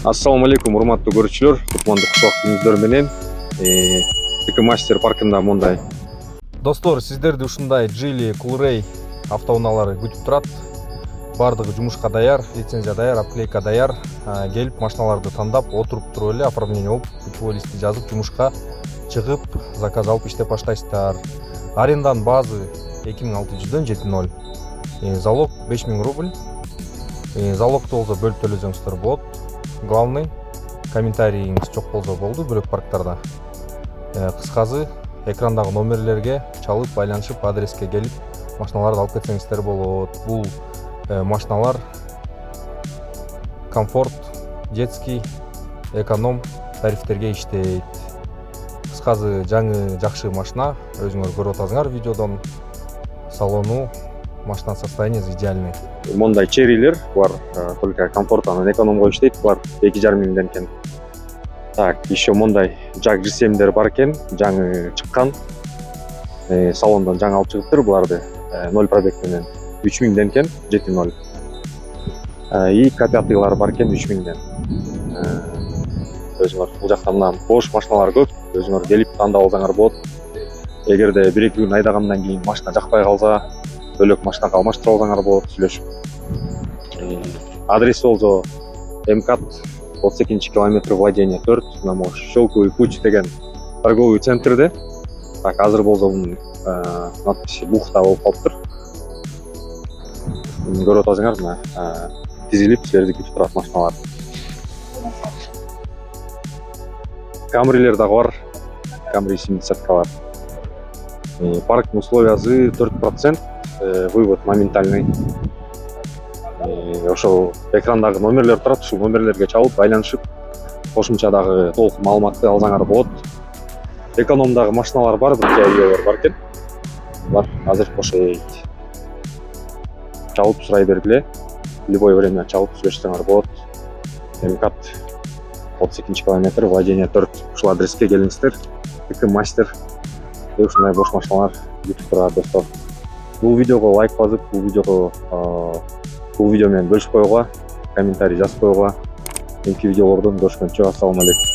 Ассаламу алейкум, урматтуу көрүүчүлөр. Кутмандуу куш убактыңыздар менен ТК Мастер паркында мондай. Достор, сиздерди ушундай Geely Coolray автоунаалары күтүп турат. Бардыгы жумушка даяр, лицензия даяр, обклейка даяр. Келип машиналарды тандап, отуруп туруп эле оформление болуп, путевой листти жазып, жумушка чыгып, заказ алып иштеп баштайсыздар. Аренданын баазы 2600дөн 70. Залог 5000 рубль. Залогду болсо бөлүп төлөсөңүздөр болот. Главный комментарийиңиз жок болсо болду бөлөк парктарда. Кыскасы экрандагы номерлерге чалып, байланышып, адреске келип машиналарды алып кетсеңиздер болот. Бул машиналар комфорт, детский, эконом тарифтерге иштейт. Кыскасы жаңы жакшы машина, өзүңөр көрүп атасыңар видеодон. Салону, машина состояниясы идеальный. Мондай черрилер бар, только комфорт анан экономго иштейт, булар 2,5 миңден экен. Так, еще мондай JAG G7дер бар экен, жаңы чыккан. Салондон жаңы алып чыгыптыр буларды. 0 пробег менен 3 миңден экен, 7.0. И K5-лар бар экен 3 миңден. Өзүңөр бул жакта мына бош машиналар көп, өзүңөр келип тандап алсаңар болот. Эгерде 1-2 күн айдагандан кийин машина жакпай калса, бөлөк машинага алмаштырып алсаңар болот, сүйлөшүп. Адреси болсо МКАД 32 километр владение 4, на Щелковый путь деген торговый центрде. Так, азыр болсо бунун надписи бухта болуп калыптыр. Көрүп атасыңар, мына тизилип силерди күтүп турат машиналар. Камрилер дагы бар. Камри 70-калар. Парктын условиясы 4%, вывод моментальный. Ошол экрандагы номерлер турат, ушул номерлерге чалып, байланышып, кошумча дагы толук маалыматты алсаңар болот. Экономдагы машиналар бар, бир жайылар бар экен. Булар азыр кошойт. Чалып сурай бергиле. Любой время чалып сүйлөшсөңөр болот. МКАД 32 километр, владение 4. Ушул адреске келиңиздер. ТК Мастер. Ушундай бош машиналар күтүп турат, достор. Бул видеого лайк басып, бул видео менен бөлүшүп койгула, комментарий жазып койгула. Кийинки видеолордон көрүшкөнчө, ассаламу алейкум.